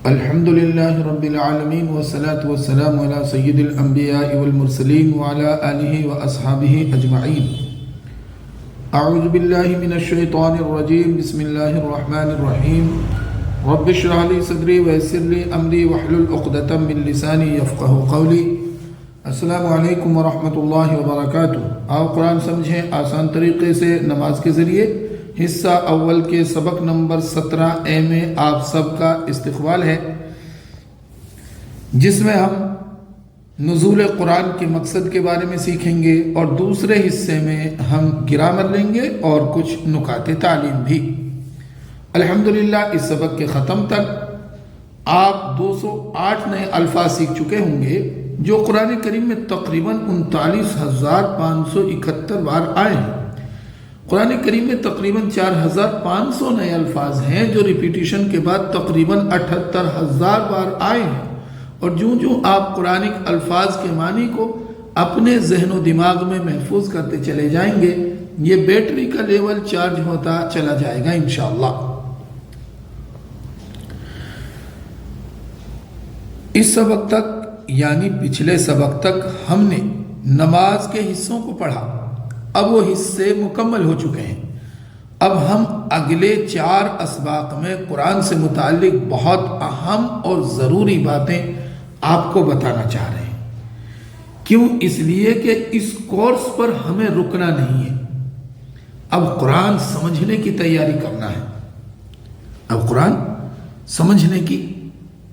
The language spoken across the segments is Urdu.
الحمد لله رب العالمين والصلاة والسلام على سيد الأنبياء والمرسلين وعلى آله وأصحابه أجمعين. أعوذ بالله من الشيطان الرجيم. بسم الله الرحمن الرحيم. رب اشرح لي صدري ويسر لي أمري واحلل عقدة من لساني يفقهوا قولي. السلام علیکم ورحمۃ اللہ وبرکاتہ. آؤ قرآن سمجھیں آسان طریقے سے نماز کے ذریعے. حصہ اول کے سبق نمبر 17A میں آپ سب کا استقبال ہے، جس میں ہم نزول قرآن کے مقصد کے بارے میں سیکھیں گے اور دوسرے حصے میں ہم گرامر لیں گے اور کچھ نکات تعلیم بھی. الحمدللہ اس سبق کے ختم تک آپ 208 نئے الفاظ سیکھ چکے ہوں گے، جو قرآن کریم میں تقریباً 39,571 بار آئے ہیں. قرآن کریم میں تقریباً 4,500 نئے الفاظ ہیں جو ریپیٹیشن کے بعد تقریباً 78,000 بار آئے ہیں. اور جو آپ قرآنک الفاظ کے معنی کو اپنے ذہن و دماغ میں محفوظ کرتے چلے جائیں گے، یہ بیٹری کا لیول چارج ہوتا چلا جائے گا انشاءاللہ. اس سبق تک یعنی پچھلے سبق تک ہم نے نماز کے حصوں کو پڑھا. اب وہ حصے مکمل ہو چکے ہیں. اب ہم اگلے 4 اسباق میں قرآن سے متعلق بہت اہم اور ضروری باتیں آپ کو بتانا چاہ رہے ہیں. کیوں؟ اس لیے کہ اس کورس پر ہمیں رکنا نہیں ہے. اب قرآن سمجھنے کی تیاری کرنا ہے. اب قرآن سمجھنے کی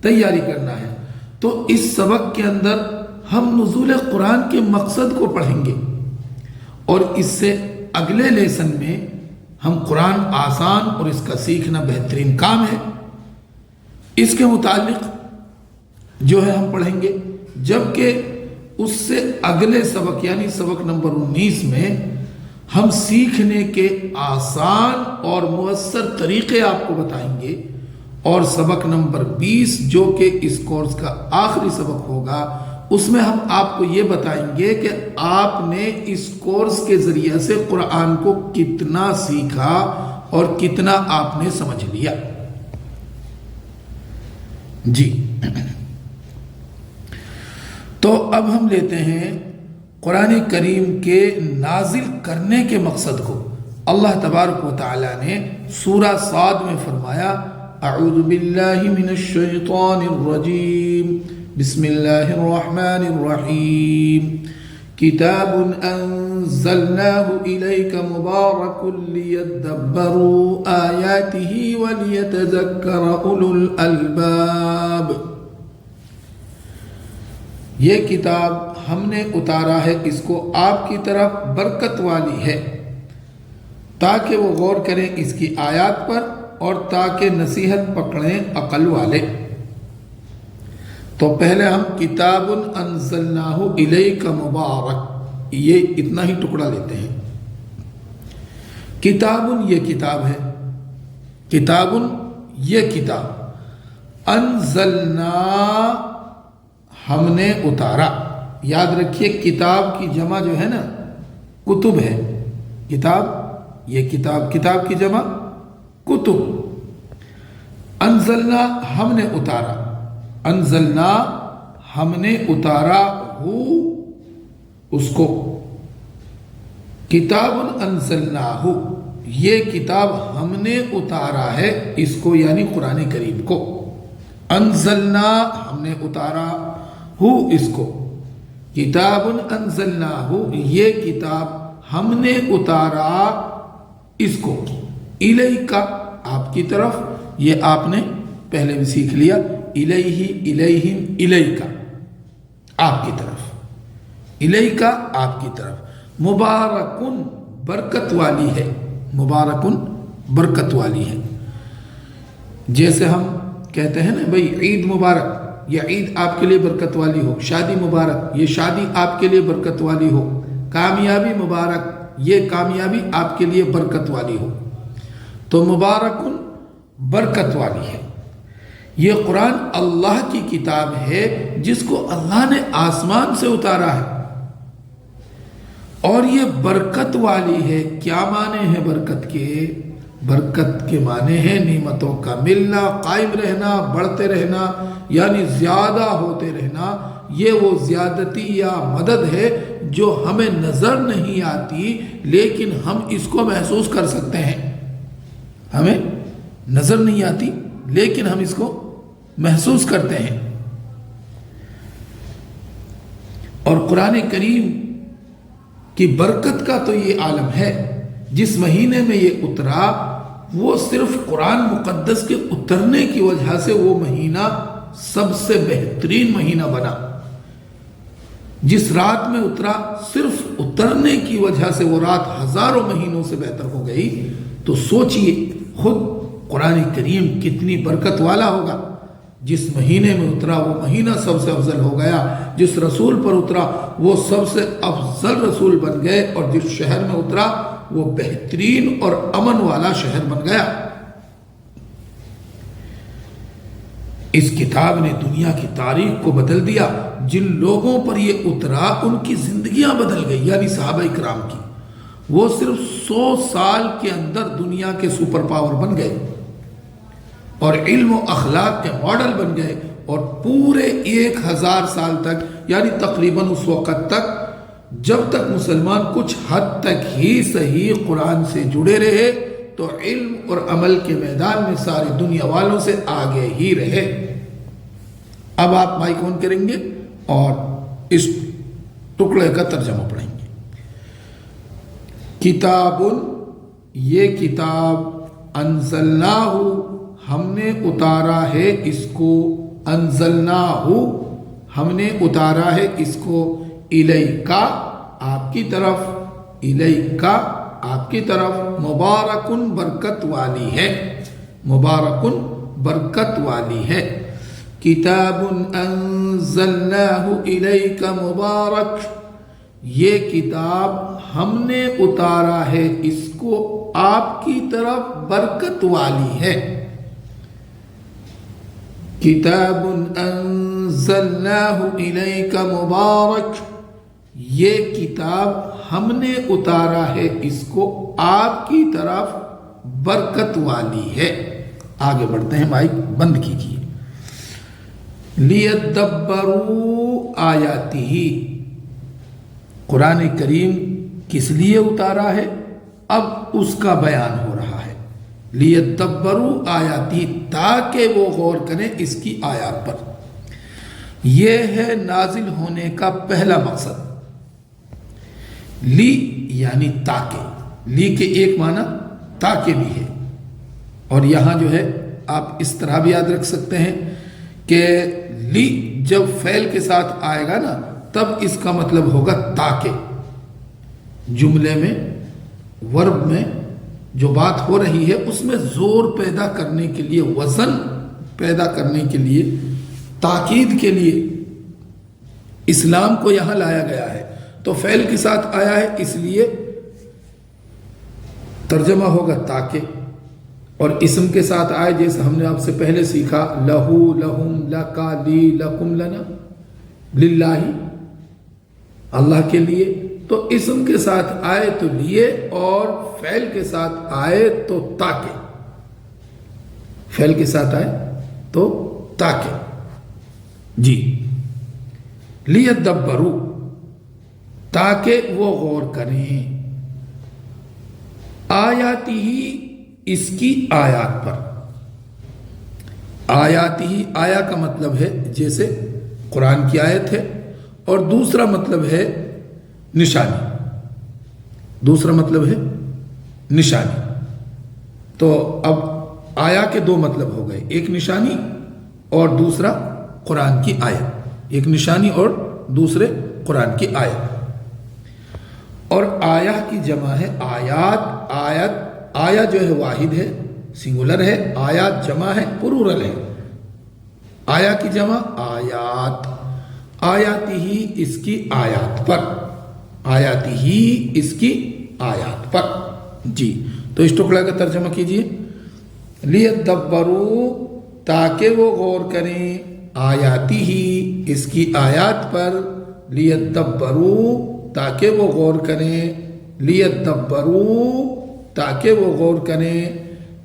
تیاری کرنا ہے. تو اس سبق کے اندر ہم نزول قرآن کے مقصد کو پڑھیں گے، اور اس سے اگلے لیسن میں ہم قرآن آسان اور اس کا سیکھنا بہترین کام ہے، اس کے متعلق جو ہے ہم پڑھیں گے. جبکہ اس سے اگلے سبق یعنی سبق نمبر 19 میں ہم سیکھنے کے آسان اور مؤثر طریقے آپ کو بتائیں گے. اور سبق نمبر 20 جو کہ اس کورس کا آخری سبق ہوگا، اس میں ہم آپ کو یہ بتائیں گے کہ آپ نے اس کورس کے ذریعے سے قرآن کو کتنا سیکھا اور کتنا آپ نے سمجھ لیا. جی تو اب ہم لیتے ہیں قرآن کریم کے نازل کرنے کے مقصد کو. اللہ تبارک و تعالی نے سورہ صاد میں فرمایا، اعوذ باللہ من الشیطان الرجیم، بسم اللہ الرحمن الرحیم، کتاب انزلناہ الیک مبارک لیدبروا آیاتہ ولیتذکر اولو الالباب. یہ کتاب ہم نے اتارا ہے، اس کو آپ کی طرف برکت والی ہے، تاکہ وہ غور کریں اس کی آیات پر اور تاکہ نصیحت پکڑیں عقل والے. تو پہلے ہم کتاب انزلناہ الیک مبارک، یہ اتنا ہی ٹکڑا لیتے ہیں. کتاب یہ کتاب ہے، کتاب یہ کتاب، انزلنا ہم نے اتارا. یاد رکھیے کتاب کی جمع جو ہے نا کتب ہے. کتاب یہ کتاب، کتاب کی جمع کتب. انزلنا ہم نے اتارا، انزلنا ہم نے اتارا ہو اس کو. کتاب انزلنا ہو یہ کتاب ہم نے اتارا ہے اس کو، یعنی قرآن کریم کو. انزلنا ہم نے اتارا ہو اس کو. کتاب انزلنا ہو یہ کتاب ہم نے اتارا اس کو. الیکا آپ کی طرف، یہ آپ نے پہلے بھی سیکھ لیا. الیہ الیہم الیکا آپ کی طرف، الیکا آپ کی طرف. مبارکن برکت والی ہے، مبارکن برکت والی ہے. جیسے ہم کہتے ہیں نا بھئی عید مبارک، یہ عید آپ کے لیے برکت والی ہو. شادی مبارک، یہ شادی آپ کے لیے برکت والی ہو. کامیابی مبارک، یہ کامیابی آپ کے لیے برکت والی ہو. تو مبارکن برکت والی ہے. یہ قرآن اللہ کی کتاب ہے جس کو اللہ نے آسمان سے اتارا ہے، اور یہ برکت والی ہے. کیا معنی ہے برکت کے؟ برکت کے معنی ہے نعمتوں کا ملنا، قائم رہنا، بڑھتے رہنا، یعنی زیادہ ہوتے رہنا۔ یہ وہ زیادتی یا مدد ہے جو ہمیں نظر نہیں آتی لیکن ہم اس کو محسوس کر سکتے ہیں۔ ہمیں نظر نہیں آتی لیکن ہم اس کو محسوس کرتے ہیں۔ اور قرآن کریم کی برکت کا تو یہ عالم ہے، جس مہینے میں یہ اترا وہ صرف قرآن مقدس کے اترنے کی وجہ سے وہ مہینہ سب سے بہترین مہینہ بنا۔ جس رات میں اترا صرف اترنے کی وجہ سے وہ رات ہزاروں مہینوں سے بہتر ہو گئی۔ تو سوچئے خود قرآن کریم کتنی برکت والا ہوگا۔ جس مہینے میں اترا وہ مہینہ سب سے افضل ہو گیا، جس رسول پر اترا وہ سب سے افضل رسول بن گئے، اور جس شہر میں اترا وہ بہترین اور امن والا شہر بن گیا۔ اس کتاب نے دنیا کی تاریخ کو بدل دیا۔ جن لوگوں پر یہ اترا ان کی زندگیاں بدل گئی، یعنی صحابہ اکرام کی۔ وہ صرف 100 سال کے اندر دنیا کے سپر پاور بن گئے اور علم و اخلاق کے ماڈل بن گئے، اور پورے 1000 سال تک، یعنی تقریباً اس وقت تک جب تک مسلمان کچھ حد تک ہی صحیح قرآن سے جڑے رہے تو علم اور عمل کے میدان میں ساری دنیا والوں سے آگے ہی رہے۔ اب آپ مائک آن کریں گے اور اس ٹکڑے کا ترجمہ پڑھیں گے۔ کتاب، یہ کتاب، انزلناہ، ہم نے اتارا ہے اس کو، انزلناہ، ہم نے اتارا ہے اس کو، الیکا، آپ کی طرف، الیکا، آپ کی طرف، مبارکن، برکت والی ہے، مبارکن، برکت والی ہے۔ کتاب انزلناہ الیک مبارک، یہ کتاب ہم نے اتارا ہے اس کو آپ کی طرف، برکت والی ہے۔ کتاب انزلناہ الیک مبارک، یہ کتاب ہم نے اتارا ہے اس کو آپ کی طرف، برکت والی ہے۔ آگے بڑھتے ہیں، مائک بند کیجیے۔ لیدبروا آیاتہ، قرآن کریم کس لیے اتارا ہے اب اس کا بیان ہو رہا ہے۔ لیدبروا آیاتہ، تاکہ وہ غور کریں اس کی آیات پر۔ یہ ہے نازل ہونے کا پہلا مقصد۔ لی یعنی تاکہ، لی کے ایک معنی تاکہ بھی ہے، اور یہاں جو ہے آپ اس طرح بھی یاد رکھ سکتے ہیں کہ لی جب فعل کے ساتھ آئے گا نا تب اس کا مطلب ہوگا تاکہ۔ جملے میں، ورب میں جو بات ہو رہی ہے اس میں زور پیدا کرنے کے لیے، وزن پیدا کرنے کے لیے، تاکید کے لیے اسلام کو یہاں لایا گیا ہے۔ تو فعل کے ساتھ آیا ہے اس لیے ترجمہ ہوگا تاکہ، اور اسم کے ساتھ آئے جیسے ہم نے آپ سے پہلے سیکھا، لہو، لہم، لکا، لی، لکم، لنا، للہ، اللہ کے لیے۔ تو اسم کے ساتھ آئے تو لیے، اور فعل کے ساتھ آئے تو تاکہ، فعل کے ساتھ آئے تو تاکہ، جی۔ لیدبروا، تاکہ وہ غور کریں، آیات ہی، اس کی آیات پر۔ آیات ہی، آیا کا مطلب ہے جیسے قرآن کی آیت ہے، اور دوسرا مطلب ہے نشانی، دوسرا مطلب ہے نشانی۔ تو اب آیا کے دو مطلب ہو گئے، ایک نشانی اور دوسرا قرآن کی آیت، ایک نشانی اور دوسرے قرآن کی آیت۔ اور آیا کی جمع ہے آیات، آیت، آیا جو ہے واحد ہے، سنگولر ہے، آیات جمع ہے، پلورل ہے۔ آیا کی جمع آیات، آیات ہی اس کی آیات پر، آیات ہی اس کی آیات پر، جی۔ تو اس ٹکڑے کا ترجمہ کیجئے۔ لیدبروا، تاکہ وہ غور کریں، آیات ہی اس کی آیات پر، لیدبروا، تاکہ وہ غور کریں، لیدبروا، تاکہ وہ غور کریں،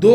2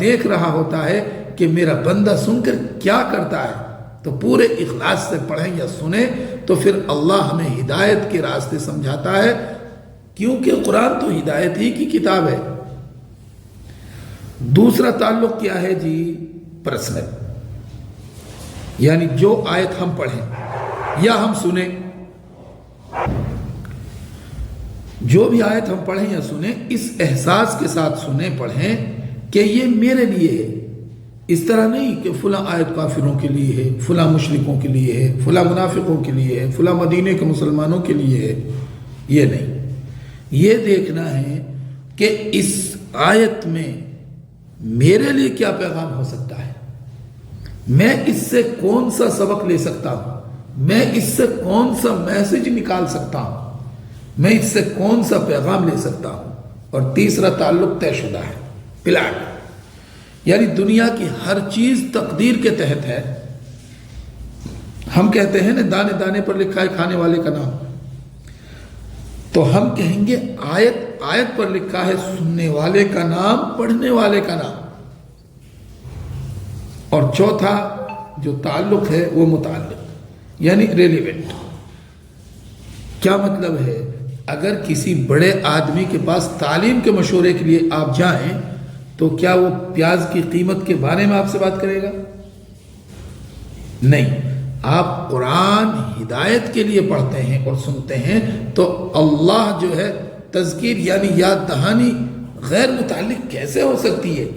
دیکھ رہا ہوتا ہے کہ میرا بندہ سن کر کیا کرتا ہے، تو پورے اخلاص سے پڑھیں یا سنیں تو پھر اللہ ہمیں ہدایت کے راستے سمجھاتا ہے، کیونکہ قرآن تو ہدایت ہی کی کتاب ہے۔ دوسرا تعلق کیا ہے جی؟ پرسنل، یعنی جو آیت ہم پڑھیں یا ہم سنیں، جو بھی آیت ہم پڑھیں یا سنیں اس احساس کے ساتھ سنیں پڑھیں کہ یہ میرے لیے ہے۔ اس طرح نہیں کہ فلاں آیت کافروں کے لیے ہے، فلاں مشرکوں کے لیے ہے، فلاں منافقوں کے لیے ہے، فلاں مدینے کے مسلمانوں کے لیے ہے، یہ نہیں۔ یہ دیکھنا ہے کہ اس آیت میں میرے لیے کیا پیغام ہو سکتا ہے، میں اس سے کون سا سبق لے سکتا ہوں، میں اس سے کون سا میسج نکال سکتا ہوں، میں اس سے کون سا پیغام لے سکتا ہوں۔ اور تیسرا تعلق طے شدہ ہے، پلان، یعنی دنیا کی ہر چیز تقدیر کے تحت ہے۔ ہم کہتے ہیں نا دانے دانے پر لکھا ہے کھانے والے کا نام، تو ہم کہیں گے آیت آیت پر لکھا ہے سننے والے کا نام، پڑھنے والے کا نام۔ اور چوتھا جو تعلق ہے وہ متعلق، یعنی ریلیونٹ۔ کیا مطلب ہے؟ اگر کسی بڑے آدمی کے پاس تعلیم کے مشورے کے لیے آپ جائیں تو کیا وہ پیاز کی قیمت کے بارے میں آپ سے بات کرے گا؟ نہیں۔ آپ قرآن ہدایت کے لیے پڑھتے ہیں اور سنتے ہیں تو اللہ جو ہے تذکیر یعنی یاد دہانی غیر متعلق کیسے ہو سکتی ہے؟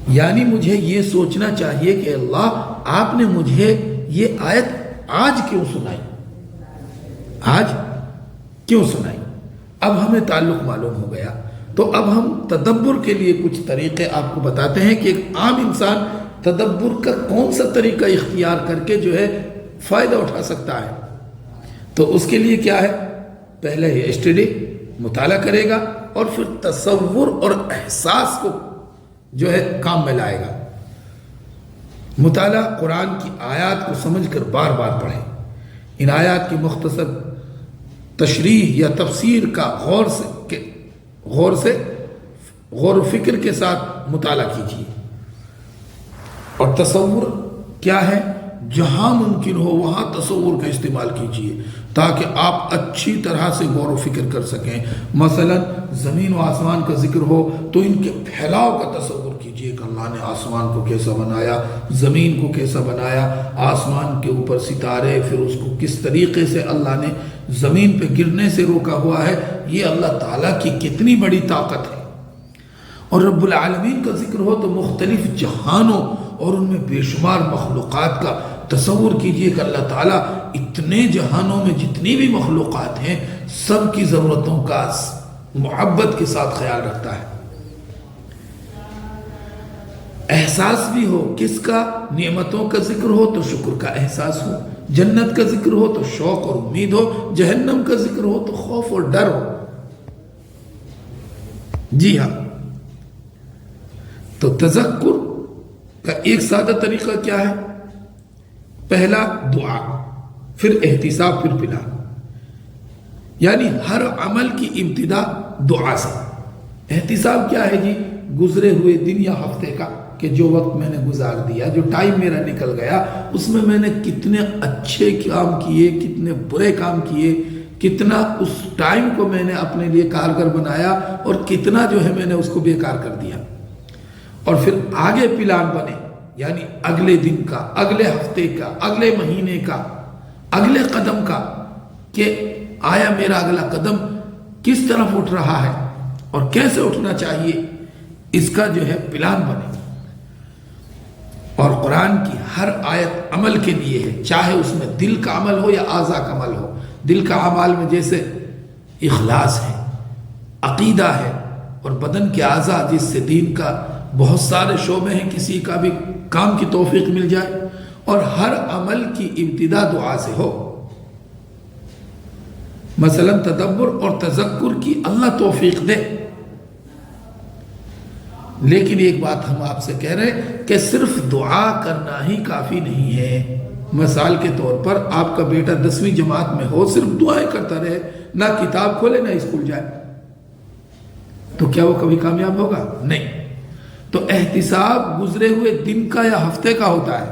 یعنی مجھے یہ سوچنا چاہیے کہ اللہ آپ نے مجھے یہ آیت آج کیوں سنائی، آج کیوں سنائی؟ اب ہمیں تعلق معلوم ہو گیا، تو اب ہم تدبر کے لیے کچھ طریقے آپ کو بتاتے ہیں کہ ایک عام انسان تدبر کا کون سا طریقہ اختیار کر کے جو ہے فائدہ اٹھا سکتا ہے۔ تو اس کے لیے کیا ہے؟ پہلے یہ اسٹڈی، مطالعہ کرے گا، اور پھر تصور اور احساس کو جو ہے کام میں لائے گا۔ مطالعہ، قرآن کی آیات کو سمجھ کر بار بار پڑھیں، ان آیات کی مختصر تشریح یا تفسیر کا غور و فکر کے ساتھ مطالعہ کیجیے۔ اور تصور کیا ہے؟ جہاں ممکن ہو وہاں تصور کا استعمال کیجیے تاکہ آپ اچھی طرح سے غور و فکر کر سکیں۔ مثلا زمین و آسمان کا ذکر ہو تو ان کے پھیلاؤ کا تصور کیجیے کہ اللہ نے آسمان کو کیسا بنایا، زمین کو کیسا بنایا، آسمان کے اوپر ستارے، پھر اس کو کس طریقے سے اللہ نے زمین پہ گرنے سے روکا ہوا ہے۔ یہ اللہ تعالیٰ کی کتنی بڑی طاقت ہے۔ اور رب العالمین کا ذکر ہو تو مختلف جہانوں اور ان میں بے شمار مخلوقات کا تصور کیجئے کہ اللہ تعالیٰ اتنے جہانوں میں جتنی بھی مخلوقات ہیں سب کی ضرورتوں کا محبت کے ساتھ خیال رکھتا ہے۔ احساس بھی ہو، کس کا؟ نعمتوں کا ذکر ہو تو شکر کا احساس ہو، جنت کا ذکر ہو تو شوق اور امید ہو، جہنم کا ذکر ہو تو خوف اور ڈر ہو۔ جی ہاں، تو تذکر کا ایک سادہ طریقہ کیا ہے؟ پہلا دعا، پھر احتساب، پھر پلان، یعنی ہر عمل کی ابتدا دعا سے۔ احتساب کیا ہے جی؟ گزرے ہوئے دن یا ہفتے کا، کہ جو وقت میں نے گزار دیا، جو ٹائم میرا نکل گیا، اس میں نے کتنے اچھے کام کیے، کتنے برے کام کیے، کتنا اس ٹائم کو میں نے اپنے لیے کارگر بنایا اور کتنا جو ہے میں نے اس کو بیکار کر دیا۔ اور پھر آگے پلان بنے، یعنی اگلے دن کا، اگلے ہفتے کا، اگلے مہینے کا، اگلے قدم کا، کہ آیا میرا اگلا قدم کس طرف اٹھ رہا ہے اور کیسے اٹھنا چاہیے، اس کا جو ہے پلان بنے۔ اور قرآن کی ہر آیت عمل کے لیے ہے، چاہے اس میں دل کا عمل ہو یا اعضاء کا عمل ہو۔ دل کا عمل میں جیسے اخلاص ہے، عقیدہ ہے، اور بدن کے اعضاء جس سے دین کا بہت سارے شعبے ہیں، کسی کا بھی کام کی توفیق مل جائے۔ اور ہر عمل کی ابتدا دعا سے ہو۔ مثلا تدبر اور تذکر کی اللہ توفیق دے۔ لیکن ایک بات ہم آپ سے کہہ رہے ہیں کہ صرف دعا کرنا ہی کافی نہیں ہے۔ مثال کے طور پر آپ کا بیٹا 10ویں جماعت میں ہو، صرف دعائیں کرتا رہے، نہ کتاب کھولے نہ اسکول جائے، تو کیا وہ کبھی کامیاب ہوگا؟ نہیں۔ تو احتساب گزرے ہوئے دن کا یا ہفتے کا ہوتا ہے،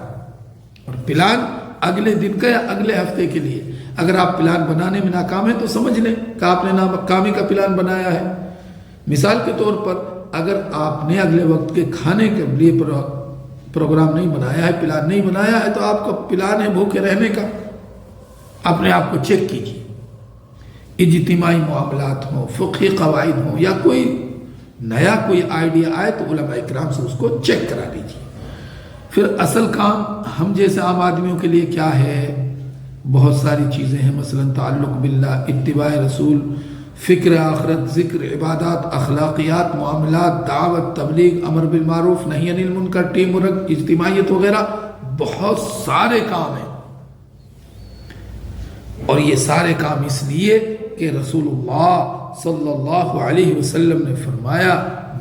اور پلان اگلے دن کا یا اگلے ہفتے کے لیے۔ اگر آپ پلان بنانے میں ناکام ہیں تو سمجھ لیں کہ آپ نے ناکامی کا پلان بنایا ہے۔ مثال کے طور پر اگر آپ نے اگلے وقت کے کھانے کے لیے پروگرام نہیں بنایا ہے، پلان نہیں بنایا ہے، تو آپ کا پلان ہے بھوکے رہنے کا۔ اپنے آپ کو چیک کیجیے، اجتماعی معاملات ہوں، فقہی قواعد ہوں، یا کوئی نیا کوئی آئیڈیا آئے تو علماء اکرام سے اس کو چیک کرا لیجیے۔ پھر اصل کام ہم جیسے عام آدمیوں کے لیے کیا ہے؟ بہت ساری چیزیں ہیں، مثلا تعلق باللہ، اتباع رسول، فکر آخرت، ذکر، عبادات، اخلاقیات، معاملات، دعوت، تبلیغ، امر بالمعروف، نہی عن المنکر، ٹیم ورک، اجتماعیت وغیرہ، بہت سارے کام ہیں۔ اور یہ سارے کام اس لیے کہ رسول اللہ صلی اللہ علیہ وسلم نے فرمایا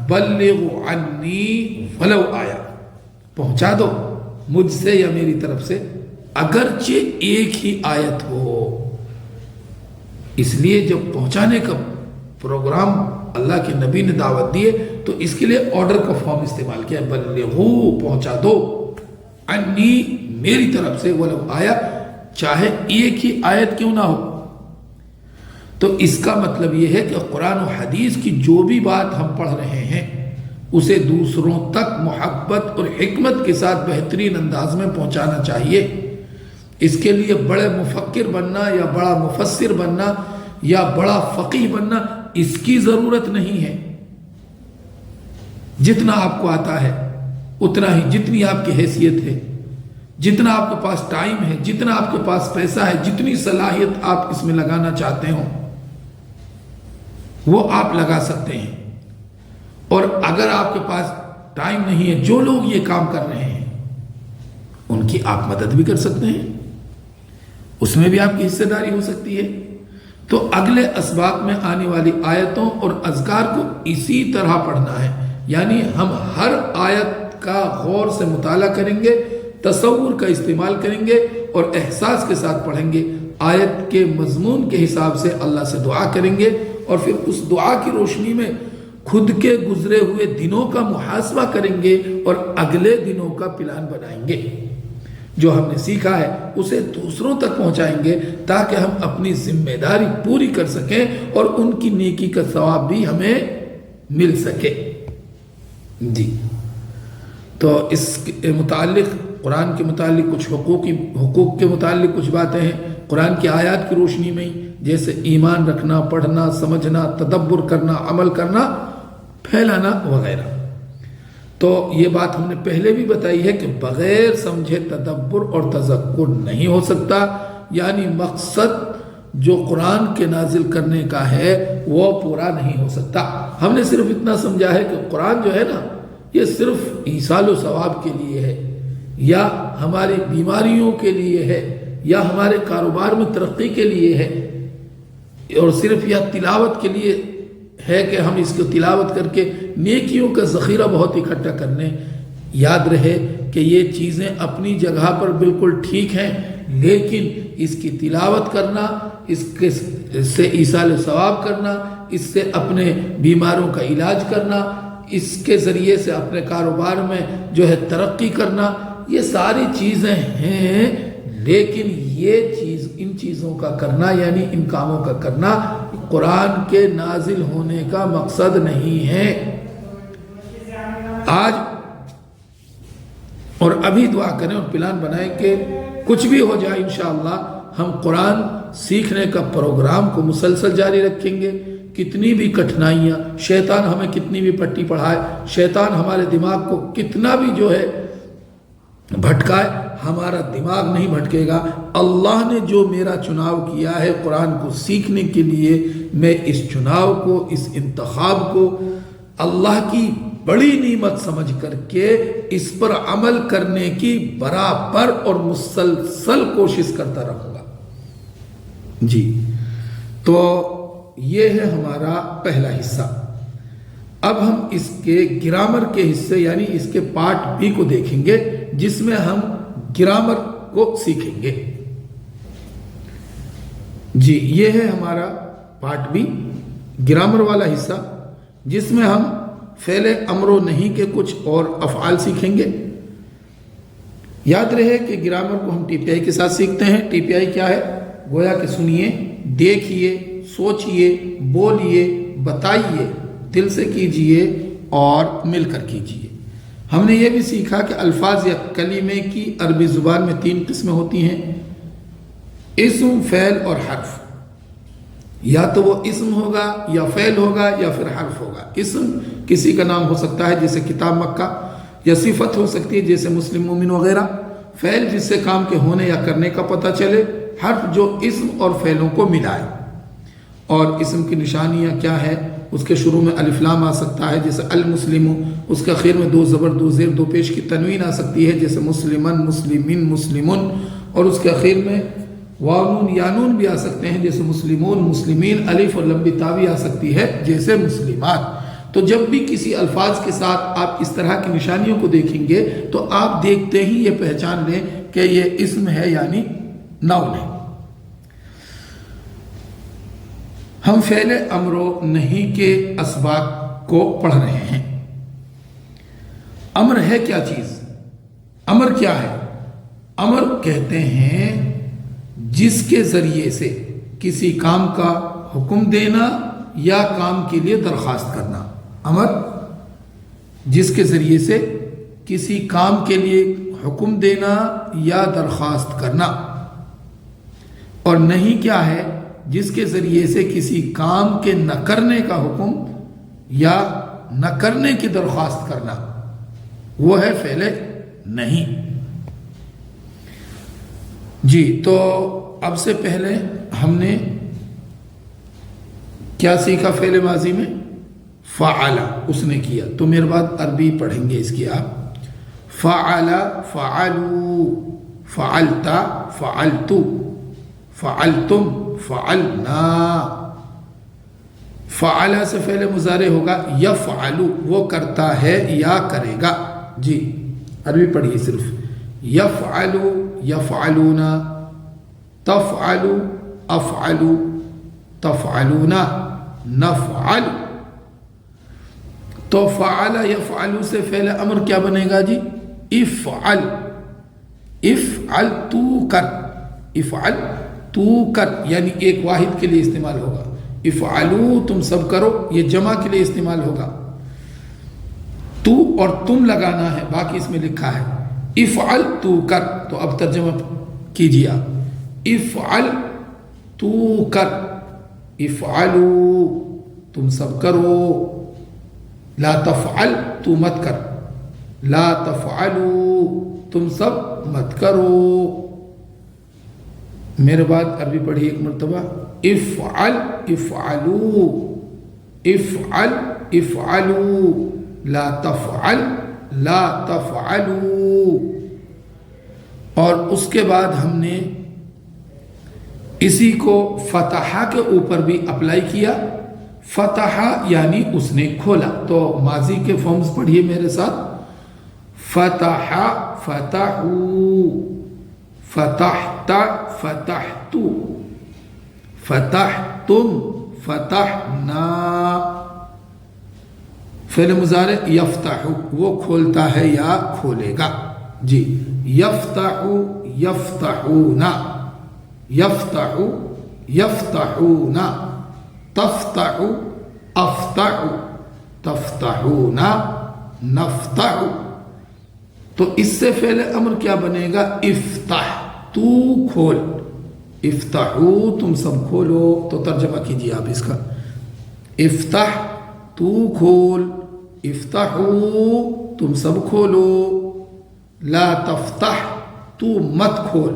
بلغوا عنی ولو آیا، پہنچا دو مجھ سے یا میری طرف سے اگرچہ ایک ہی آیت ہو۔ اس لیے جب پہنچانے کا پروگرام اللہ کے نبی نے دعوت دیے تو اس کے لیے آرڈر کا فارم استعمال کیا، بلغوا، پہنچا دو، عنی، میری طرف سے، ولو آیا، چاہے ایک ہی آیت کیوں نہ ہو۔ تو اس کا مطلب یہ ہے کہ قرآن و حدیث کی جو بھی بات ہم پڑھ رہے ہیں اسے دوسروں تک محبت اور حکمت کے ساتھ بہترین انداز میں پہنچانا چاہیے۔ اس کے لیے بڑے مفکر بننا یا بڑا مفسر بننا یا بڑا فقیہ بننا اس کی ضرورت نہیں ہے۔ جتنا آپ کو آتا ہے اتنا ہی، جتنی آپ کی حیثیت ہے، جتنا آپ کے پاس ٹائم ہے، جتنا آپ کے پاس پیسہ ہے، جتنی صلاحیت آپ اس میں لگانا چاہتے ہو وہ آپ لگا سکتے ہیں۔ اور اگر آپ کے پاس ٹائم نہیں ہے، جو لوگ یہ کام کر رہے ہیں ان کی آپ مدد بھی کر سکتے ہیں، اس میں بھی آپ کی حصہ داری ہو سکتی ہے۔ تو اگلے اسباق میں آنے والی آیتوں اور اذکار کو اسی طرح پڑھنا ہے، یعنی ہم ہر آیت کا غور سے مطالعہ کریں گے، تصور کا استعمال کریں گے اور احساس کے ساتھ پڑھیں گے، آیت کے مضمون کے حساب سے اللہ سے دعا کریں گے، اور پھر اس دعا کی روشنی میں خود کے گزرے ہوئے دنوں کا محاسبہ کریں گے اور اگلے دنوں کا پلان بنائیں گے۔ جو ہم نے سیکھا ہے اسے دوسروں تک پہنچائیں گے تاکہ ہم اپنی ذمہ داری پوری کر سکیں اور ان کی نیکی کا ثواب بھی ہمیں مل سکے۔ جی، تو اس کے متعلق، قرآن کے متعلق کچھ حقوق کے متعلق کچھ باتیں ہیں قرآن کی آیات کی روشنی میں، جیسے ایمان رکھنا، پڑھنا، سمجھنا، تدبر کرنا، عمل کرنا، پھیلانا وغیرہ۔ تو یہ بات ہم نے پہلے بھی بتائی ہے کہ بغیر سمجھے تدبر اور تذکر نہیں ہو سکتا، یعنی مقصد جو قرآن کے نازل کرنے کا ہے وہ پورا نہیں ہو سکتا۔ ہم نے صرف اتنا سمجھا ہے کہ قرآن جو ہے نا یہ صرف ایصال و ثواب کے لیے ہے، یا ہماری بیماریوں کے لیے ہے، یا ہمارے کاروبار میں ترقی کے لیے ہے، اور صرف یہ تلاوت کے لیے ہے کہ ہم اس کو تلاوت کر کے نیکیوں کا ذخیرہ بہت اکٹھا کرنے۔ یاد رہے کہ یہ چیزیں اپنی جگہ پر بالکل ٹھیک ہیں، لیکن اس کی تلاوت کرنا، اس سے ایصال ثواب کرنا، اس سے اپنے بیماروں کا علاج کرنا، اس کے ذریعے سے اپنے کاروبار میں جو ہے ترقی کرنا، یہ ساری چیزیں ہیں، لیکن یہ چیز، ان چیزوں کا کرنا یعنی ان کاموں کا کرنا قرآن کے نازل ہونے کا مقصد نہیں ہے۔ آج اور ابھی دعا کریں اور پلان بنائیں کہ کچھ بھی ہو جائے انشاءاللہ ہم قرآن سیکھنے کا پروگرام کو مسلسل جاری رکھیں گے۔ کتنی بھی کٹھنائیاں، شیطان ہمیں کتنی بھی پٹی پڑھائے، شیطان ہمارے دماغ کو کتنا بھی جو ہے بھٹکائے، ہمارا دماغ نہیں بھٹکے گا۔ اللہ نے جو میرا چناؤ کیا ہے قرآن کو سیکھنے کے لیے، میں اس چناؤ کو، اس انتخاب کو اللہ کی بڑی نعمت سمجھ کر کے اس پر عمل کرنے کی برابر اور مسلسل کوشش کرتا رہوں گا۔ جی، تو یہ ہے ہمارا پہلا حصہ۔ اب ہم اس کے گرامر کے حصے یعنی اس کے پارٹ بی کو دیکھیں گے، جس میں ہم گرامر کو سیکھیں گے۔ جی، یہ ہے ہمارا پارٹ بی، گرامر والا حصہ۔ جس میں ہم فعل امر و نہیں کے کچھ اور افعال سیکھیں گے۔ یاد رہے کہ گرامر کو ہم ٹی پی آئی کے ساتھ سیکھتے ہیں۔ ٹی پی آئی کیا ہے؟ گویا کہ سنیے، دیکھیے، سوچئے، بولیے، بتائیے، دل سے کیجئے اور مل کر کیجئے۔ ہم نے یہ بھی سیکھا کہ الفاظ یا کلمے کی عربی زبان میں 3 قسمیں ہوتی ہیں: اسم، فعل اور حرف۔ یا تو وہ اسم ہوگا یا فعل ہوگا یا پھر حرف ہوگا۔ اسم کسی کا نام ہو سکتا ہے جیسے کتاب مکہ، یا صفت ہو سکتی ہے جیسے مسلم مومن وغیرہ۔ فعل جس سے کام کے ہونے یا کرنے کا پتہ چلے۔ حرف جو اسم اور فعلوں کو ملائے۔ اور اسم کی نشانیاں کیا ہے؟ اس کے شروع میں الف لام آ سکتا ہے جیسے المسلم، اس کے آخر میں 2 زبر 2 زیر 2 پیش کی تنوین آ سکتی ہے جیسے مسلمن، مسلمین، مسلمن، اور اس کے آخر میں واو نون یا نون بھی آ سکتے ہیں جیسے مسلمون، مسلمین، الف اور لمبی تا بھی آ سکتی ہے جیسے مسلمات۔ تو جب بھی کسی الفاظ کے ساتھ آپ اس طرح کی نشانیوں کو دیکھیں گے تو آپ دیکھتے ہی یہ پہچان لیں کہ یہ اسم ہے یعنی ناؤن ہے۔ ہم فعل امر و نہیں کے اسباق کو پڑھ رہے ہیں۔ امر ہے کیا چیز؟ امر کیا ہے؟ امر کہتے ہیں جس کے ذریعے سے کسی کام کا حکم دینا یا کام کے لیے درخواست کرنا۔ امر جس کے ذریعے سے کسی کام کے لیے حکم دینا یا درخواست کرنا، اور نہیں کیا ہے؟ جس کے ذریعے سے کسی کام کے نہ کرنے کا حکم یا نہ کرنے کی درخواست کرنا، وہ ہے فعل نہیں۔ جی، تو اب سے پہلے ہم نے کیا سیکھا؟ فعل ماضی میں فعل، اس نے کیا، تو میرے بعد عربی پڑھیں گے اس کی آپ۔ فعل، فعلوا، فعلت، فعلت، فعلتم، فعلنا۔ فعل سے فعل مضارع ہوگا یفعل، وہ کرتا ہے یا کرے گا۔ جی، عربی پڑھیے صرف۔ یفعل، یفعلون، تفعل، افعل، تفعلون، نفعل۔ تو فعل یفعل سے فعل امر کیا بنے گا جی؟ افعل، افعل تو کر، افعل تو کر، یعنی ایک واحد کے لیے استعمال ہوگا۔ افعلو تم سب کرو، یہ جمع کے لیے استعمال ہوگا۔ تو اور تم لگانا ہے، باقی اس میں لکھا ہے افعل تو کر۔ تو اب ترجمہ کیجیے آپ۔ افعل تو کر، افعلو تم سب کرو، لا تفعل تو مت کر، لا تفعلو تم سب مت کرو۔ میرے بعد عربی پڑھی ایک مرتبہ۔ افعل، افعلو، افعل، افعلو، لا تفعل، لا تفعلو۔ اور اس کے بعد ہم نے اسی کو فتحہ کے اوپر بھی اپلائی کیا۔ فتحہ یعنی اس نے کھولا۔ تو ماضی کے فارمز پڑھیے میرے ساتھ۔ فتح، فتحو، فتحت، فتحت، فتحتم، فتحنا۔ فعل مضارع یفتح، وہ کھولتا ہے یا کھولے گا۔ جی، یفتح، یفتحون، یفتح، یفتحون، تفتح، افتح، تفتحون، نفتح۔ تو اس سے فعل امر کیا بنے گا؟ افتح، تو کھول، افتحو تم سب کھولو۔ تو ترجمہ کیجیے آپ اس کا۔ افتح تو کھول، افتحو تم سب کھولو، لا تفتح تو مت کھول،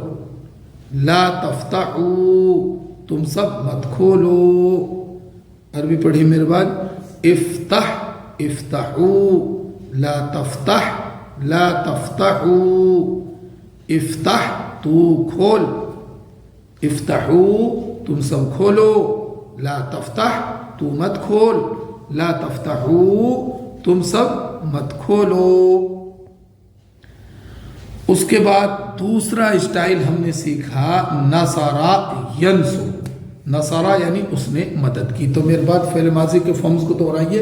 لا تفتحو تم سب مت کھولو۔ عربی پڑھی میرے بعد۔ افتح، افتحو، لا تفتح، لا تفتحو، افتح تو کھول، افتحو تم سب کھولو، لا تفتح تو مت کھول، لا تفتحو تم سب مت کھولو۔ اس کے بعد دوسرا اسٹائل ہم نے سیکھا نصرا ینصر۔ نصرا یعنی اس نے مدد کی۔ تو میرے بعد فعل ماضی کے فارمز کو دہرائیے۔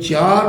4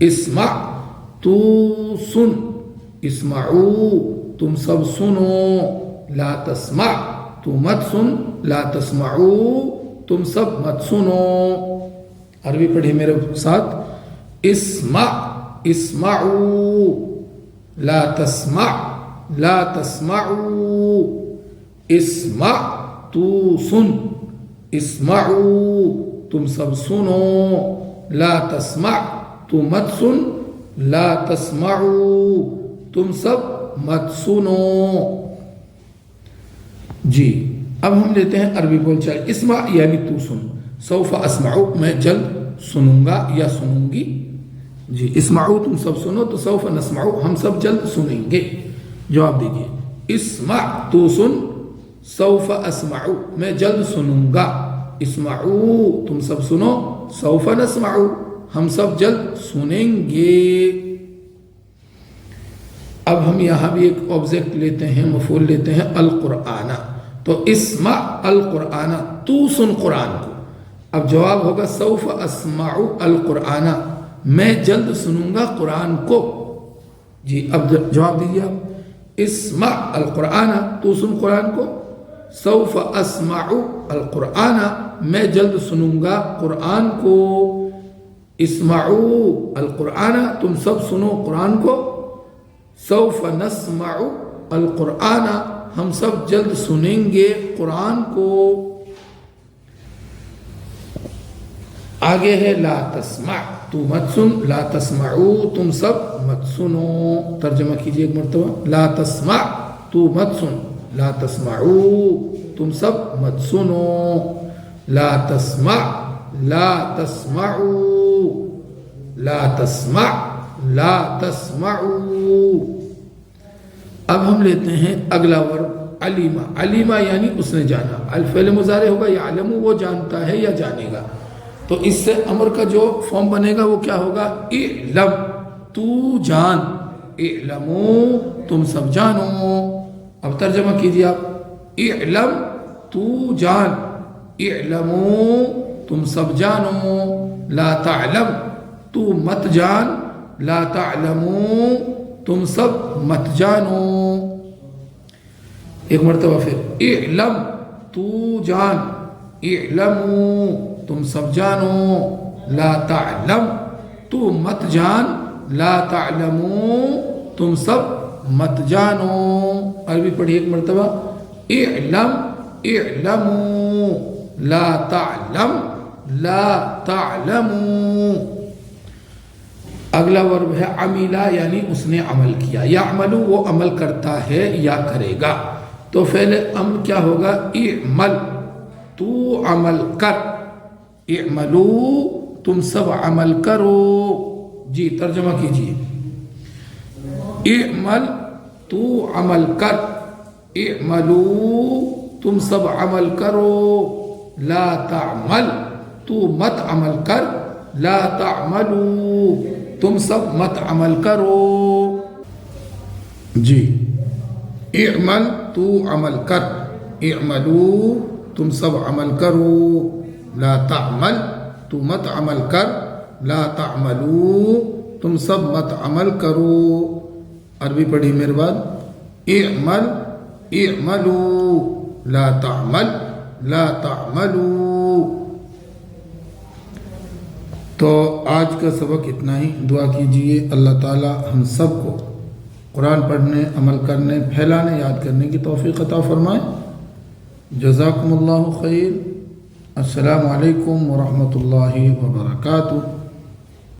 اسمع تو سن، اسمعو تم سب سنو، لا تسمع تو مت سن، لا تسمعو تم سب مت سنو. عربی پڑھی میرے ساتھ. اسمع اسمعو، لا تسمع لا تسمعو، اسمع تو سن، اسمعو تم سب سنو، لا تسمع تو مت سن، لا تسمعو تم سب مت سنو. جی اب ہم لیتے ہیں عربی بول چال. اسمع یعنی تو سن، سوف اسمعو میں جلد سنوں گا یا سنوں گی. جی اسمعو تم سب سنو تو سوف نسمعو ہم سب جلد سنیں گے. جواب دیجیے. اسمع تو سن، سوف اسمعو میں جلد سنوں گا، اسمعو تم سب سنو، سوف نسمعو ہم سب جلد سنیں گے. اب ہم یہاں بھی ایک آبجیکٹ لیتے ہیں، مفعول لیتے ہیں القرآن. تو اسمع القرآن تو سن قرآن کو. اب جواب ہوگا سوف اسمع القرآن میں جلد سنوں گا قرآن کو. جی اب جواب دیجیے آپ. اسمع القرآن تو سن قرآن کو، سوف اسمع القرآن میں جلد سنوں گا قرآن کو. اسمعوا القرآن تم سب سنو قرآن کو، سوف نسمع القرآن ہم سب جلد سنیں گے قرآن کو. آگے ہے لا تسمع تو مت سن، لا تسمعو تم سب مت سنو. ترجمہ کیجئے ایک مرتبہ. لا تسمع تو مت سن، لا تسمعو تم سب مت سنو، لا تسمع لا تسمعو لا تسمع لا تسمعو. اب ہم لیتے ہیں اگلا ورب علیما. علیما یعنی اس نے جانا. الفعل مضارع ہوگا یعلم، وہ جانتا ہے یا جانے گا. تو اس سے امر کا جو فارم بنے گا وہ کیا ہوگا؟ اعلم تو جان، اعلمو تم سب جانو. اب ترجمہ کیجیے آپ. اعلم تو جان، اعلمو تم سب جانو، لا تعلم تو مت جان، لا تعلمو تم سب مت جانو. ایک مرتبہ پھر. اعلم تو جان، اعلمو تم سب جانو، لا تعلم تو مت جان، لا تعلمو تم سب مت جانو. عربی پڑھی ایک مرتبہ. اعلم اعلمو لا تعلم لا تعلمو. اگلا ورب ہے عمیلا یعنی اس نے عمل کیا. یعملو وہ عمل کرتا ہے یا کرے گا. تو فعل امر کیا ہوگا؟ اعمل تو عمل کر، اعملو تم سب عمل کرو. جی ترجمہ کیجیے. اعمل تو عمل کر، اعملو تم سب عمل کرو، لا تعمل تو مت عمل کر، لا تعملو تم سب مت عمل کرو. جی اعمل تو عمل کر، اعملو تم سب عمل کرو، لا تعمل تو مت عمل کر، لا تعملو تم سب مت عمل کرو. عربی پڑھی میرے بعد. اعمل اعملو لا تعمل لا تعملو. تو آج کا سبق اتنا ہی. دعا کیجئے اللہ تعالی ہم سب کو قرآن پڑھنے، عمل کرنے، پھیلانے، یاد کرنے کی توفیق عطا فرمائے. جزاکم اللہ خیر. السلام علیکم ورحمۃ اللہ وبرکاتہ.